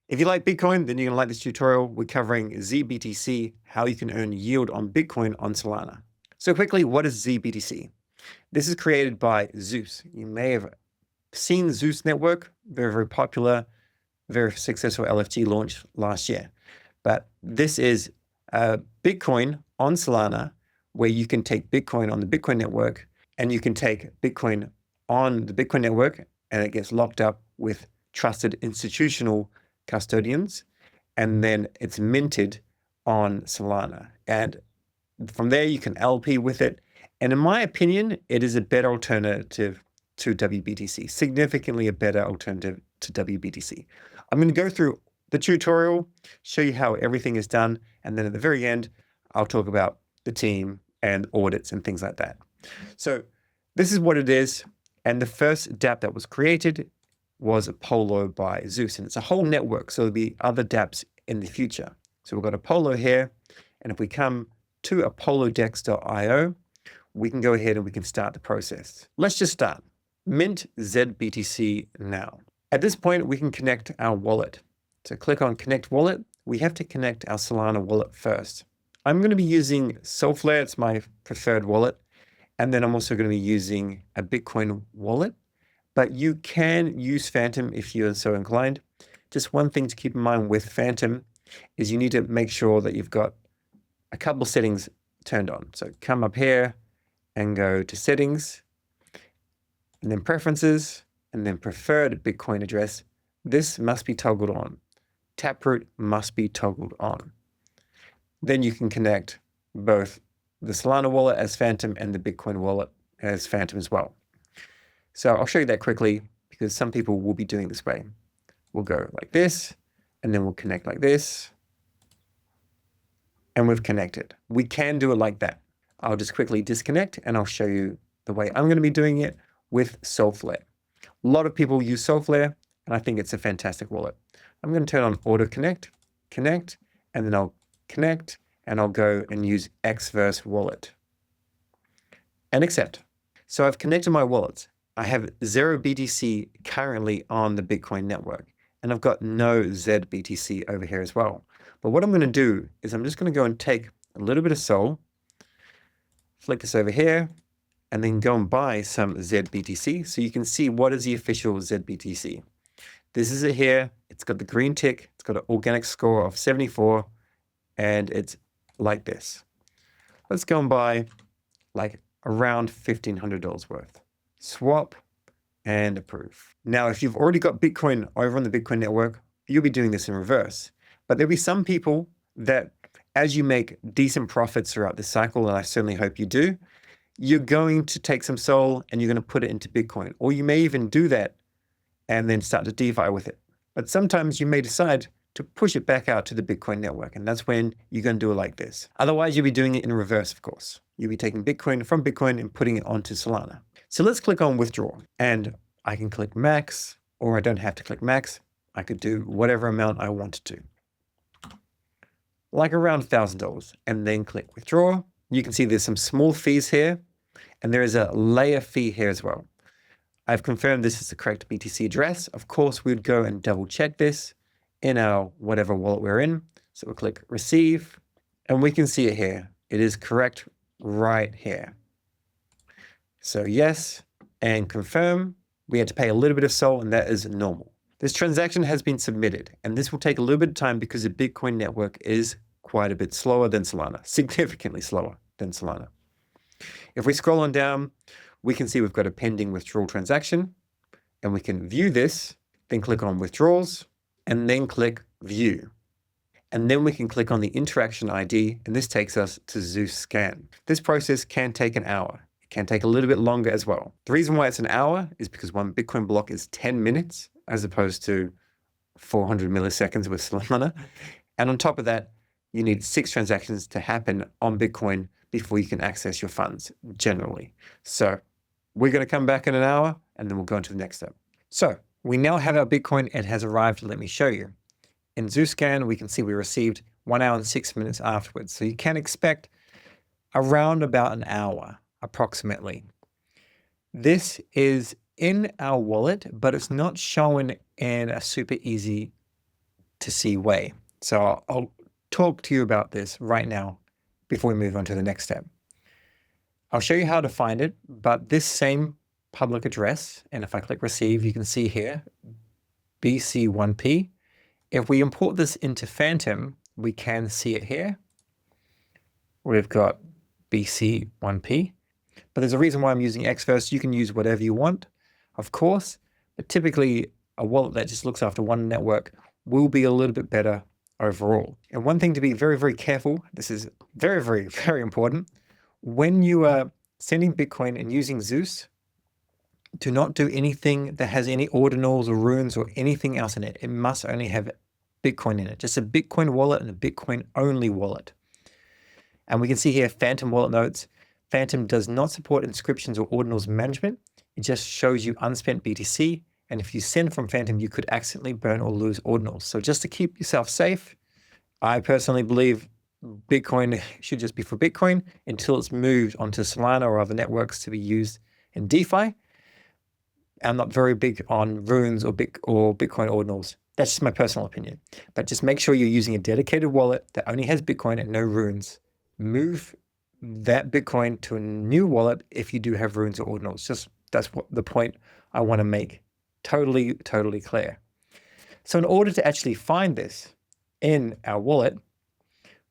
If you like Bitcoin, then you're going to like this tutorial. We're covering zBTC, how you can earn yield on Bitcoin on Solana. So quickly, what is zBTC? This is created by Zeus. You may have seen Zeus network, very, very popular, very successful LFT launch last year. But this is Bitcoin on Solana, where you can take Bitcoin on the Bitcoin network, and you can take Bitcoin on the Bitcoin network, and it gets locked up with trusted institutional custodians, and then it's minted on Solana. And from there, you can LP with it. And in my opinion, it is a better alternative to WBTC, significantly a better alternative to WBTC. I'm going to go through the tutorial, show you how everything is done, and then at the very end, I'll talk about the team and audits and things like that. So this is what it is. And the first dApp that was created was Apollo by Zeus, and it's a whole network. So there'll be other dApps in the future. So we've got Apollo here. And if we come to apollodex.io, we can go ahead and we can start the process. Let's just start. Mint zBTC now. At this point, we can connect our wallet. So click on Connect Wallet. We have to connect our Solana wallet first. I'm going to be using Solflare. It's my preferred wallet. And then I'm also going to be using a Bitcoin wallet. But you can use Phantom if you're so inclined. Just one thing to keep in mind with Phantom is you need to make sure that you've got a couple of settings turned on. So come up here and go to Settings, and then Preferences, and then Preferred Bitcoin Address. This must be toggled on. Taproot must be toggled on. Then you can connect both the Solana wallet as Phantom and the Bitcoin wallet as Phantom as well. So I'll show you that quickly because some people will be doing this way. We'll go like this, and then we'll connect like this, and we've connected. We can do it like that. I'll just quickly disconnect, and I'll show you the way I'm going to be doing it with Solflare. A lot of people use Solflare, and I think it's a fantastic wallet. I'm going to turn on Auto Connect, connect, and then I'll connect, and I'll go and use Xverse Wallet and accept. So I've connected my wallets. I have 0 BTC currently on the Bitcoin network, and I've got no zBTC over here as well. But what I'm going to do is I'm just going to go and take a little bit of Sol, flick this over here, and then go and buy some zBTC so you can see what is the official zBTC. This is it here. It's got the green tick. It's got an organic score of 74, and it's like this. Let's go and buy like around $1,500 worth. Swap and approve. Now, if you've already got Bitcoin over on the Bitcoin network, you'll be doing this in reverse. But there'll be some people that, as you make decent profits throughout this cycle, and I certainly hope you do, you're going to take some Sol and you're going to put it into Bitcoin. Or you may even do that and then start to DeFi with it. But sometimes you may decide to push it back out to the Bitcoin network. And that's when you're going to do it like this. Otherwise, you'll be doing it in reverse, of course. You'll be taking Bitcoin from Bitcoin and putting it onto Solana. So let's click on Withdraw. And I can click Max, or I don't have to click Max. I could do whatever amount I wanted to. Like around $1,000, and then click Withdraw. You can see there's some small fees here, and there is a layer fee here as well. I've confirmed this is the correct BTC address. Of course, we'd go and double check this in our whatever wallet we're in. So we'll click Receive, and we can see it here. It is correct right here. So yes, and confirm. We had to pay a little bit of Sol, and that is normal. This transaction has been submitted, and this will take a little bit of time because the Bitcoin network is quite a bit slower than Solana, significantly slower than Solana. If we scroll on down, we can see we've got a pending withdrawal transaction, and we can view this, then click on Withdrawals, and then click View. And then we can click on the interaction ID, and this takes us to Zeus Scan. This process can take an hour. It can take a little bit longer as well. The reason why it's an hour is because one Bitcoin block is 10 minutes, as opposed to 400 milliseconds with Solana. And on top of that, you need 6 transactions to happen on Bitcoin before you can access your funds, generally. So we're going to come back in an hour, and then we'll go into the next step. So we now have our Bitcoin. It has arrived. Let me show you. In Zeus Scan, we can see we received 1 hour and 6 minutes afterwards. So you can expect around about an hour, approximately. This is in our wallet, but it's not shown in a super easy see way. So I'll talk to you about this right now before we move on to the next step. I'll show you how to find it, but this same public address, and if I click receive, you can see here, BC1P. If we import this into Phantom, we can see it here. We've got BC1P, but there's a reason why I'm using X first. You can use whatever you want, of course, but typically a wallet that just looks after one network will be a little bit better overall. And one thing to be very, very careful, this is very, very, very important. When you are sending Bitcoin and using Zeus, do not do anything that has any ordinals or runes or anything else in it. It must only have Bitcoin in it, just a Bitcoin wallet and a Bitcoin only wallet. And we can see here, Phantom wallet notes. Phantom does not support inscriptions or ordinals management. It just shows you unspent BTC. And if you send from Phantom, you could accidentally burn or lose ordinals. So just to keep yourself safe, I personally believe Bitcoin should just be for Bitcoin until it's moved onto Solana or other networks to be used in DeFi. I'm not very big on runes or Bitcoin ordinals. That's just my personal opinion. But just make sure you're using a dedicated wallet that only has Bitcoin and no runes. Move that Bitcoin to a new wallet if you do have runes or ordinals. Just that's what the point I want to make totally, totally clear. So in order to actually find this in our wallet,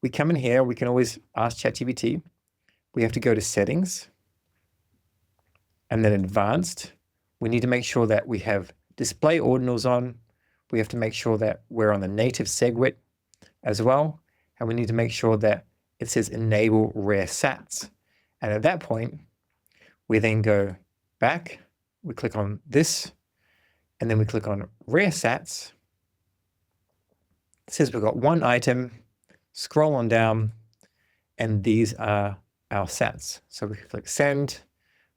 we come in here, we can always ask ChatGPT. We have to go to settings and then advanced. We need to make sure that we have display ordinals on. We have to make sure that we're on the native SegWit as well. And we need to make sure that it says enable rare sats. And at that point, we then go back, we click on this, and then we click on rare sats. It says we've got one item, scroll on down, and these are our sats. So we click send,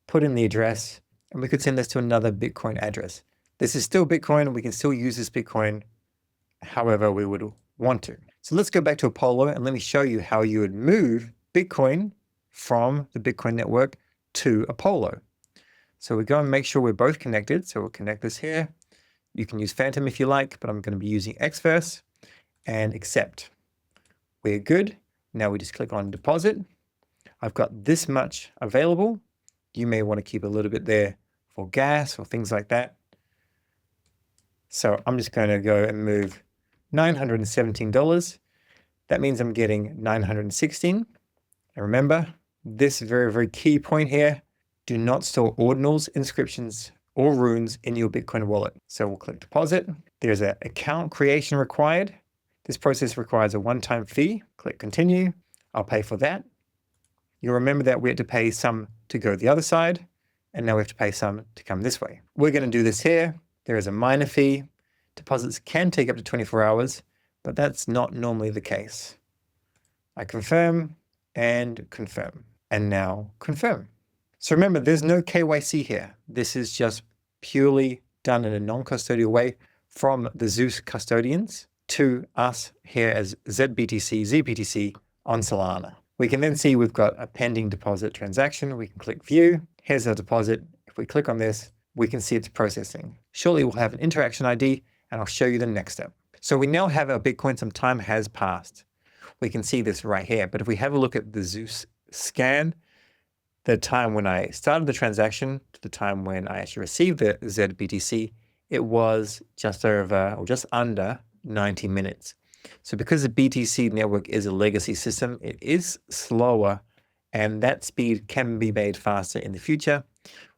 put in the address, and we could send this to another Bitcoin address. This is still Bitcoin. We can still use this Bitcoin however we would want to. So let's go back to Apollo and let me show you how you would move Bitcoin from the Bitcoin network to Apollo. So we go and make sure we're both connected. So we'll connect this here. You can use Phantom if you like, but I'm going to be using X first and accept. We're good. Now we just click on deposit. I've got this much available. You may want to keep a little bit there for gas or things like that. So I'm just going to go and move $917. That means I'm getting 916. And remember, this very, very key point here, do not store ordinals, inscriptions, or runes in your Bitcoin wallet. So we'll click deposit. There's an account creation required. This process requires a one-time fee. Click continue. I'll pay for that. You'll remember that we had to pay some to go the other side, and now we have to pay some to come this way. We're going to do this here. There is a minor fee. Deposits can take up to 24 hours, but that's not normally the case. I confirm and confirm, and now confirm. So remember, there's no KYC here. This is just purely done in a non-custodial way from the Zeus custodians to us here as zBTC on Solana. We can then see we've got a pending deposit transaction. We can click view. Here's our deposit. If we click on this, we can see it's processing. Shortly, we'll have an interaction ID, and I'll show you the next step. So we now have our Bitcoin. Some time has passed. We can see this right here. But if we have a look at the Zeus scan, the time when I started the transaction to the time when I actually received the zBTC, it was just over or just under 90 minutes. So because the BTC network is a legacy system, it is slower, and that speed can be made faster in the future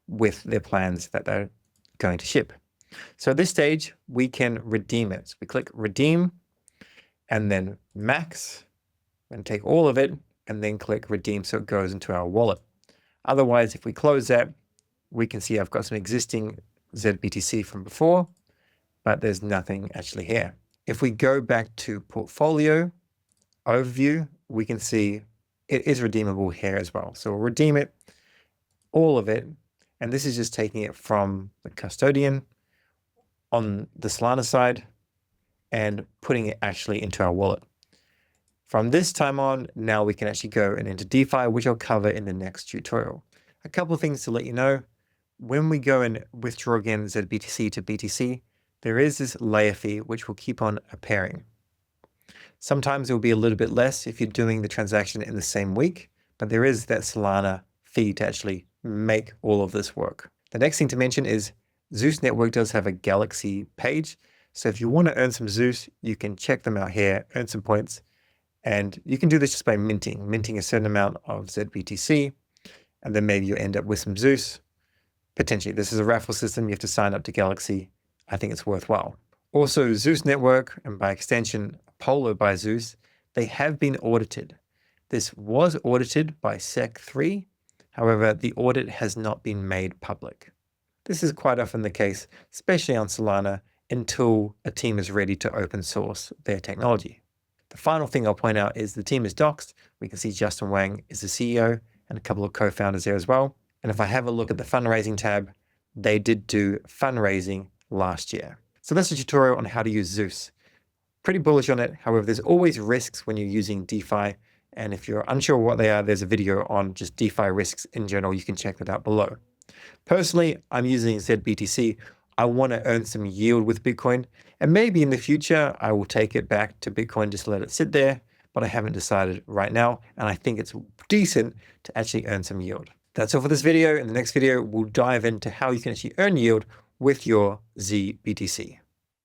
with their plans that they're going to ship. So at this stage, we can redeem it. So we click redeem and then max and take all of it and then click redeem so it goes into our wallet. Otherwise, if we close that, we can see I've got some existing zBTC from before, but there's nothing actually here. If we go back to portfolio overview, we can see it is redeemable here as well. So we'll redeem it, all of it. And this is just taking it from the custodian on the Solana side and putting it actually into our wallet. From this time on, now we can actually go and into DeFi, which I'll cover in the next tutorial. A couple of things to let you know. When we go and withdraw again zBTC to BTC, there is this layer fee which will keep on appearing. Sometimes it will be a little bit less if you're doing the transaction in the same week, but there is that Solana fee to actually make all of this work. The next thing to mention is Zeus Network does have a Galaxy page. So if you want to earn some Zeus, you can check them out here, earn some points, and you can do this just by minting a certain amount of zBTC, and then maybe you end up with some Zeus. Potentially, this is a raffle system. You have to sign up to Galaxy. I think it's worthwhile. Also, Zeus Network, and by extension, Apollo by Zeus, they have been audited. This was audited by SEC3. However, the audit has not been made public. This is quite often the case, especially on Solana, until a team is ready to open source their technology. The final thing I'll point out is the team is doxed. We can see Justin Wang is the CEO and a couple of co-founders there as well. And if I have a look at the fundraising tab, they did do fundraising last year. So that's a tutorial on how to use Zeus. Pretty bullish on it. However, there's always risks when you're using DeFi. And if you're unsure what they are, there's a video on just DeFi risks in general. You can check that out below. Personally, I'm using zBTC. I want to earn some yield with Bitcoin, and maybe in the future, I will take it back to Bitcoin, just let it sit there, but I haven't decided right now, and I think it's decent to actually earn some yield. That's all for this video. In the next video, we'll dive into how you can actually earn yield with your zBTC.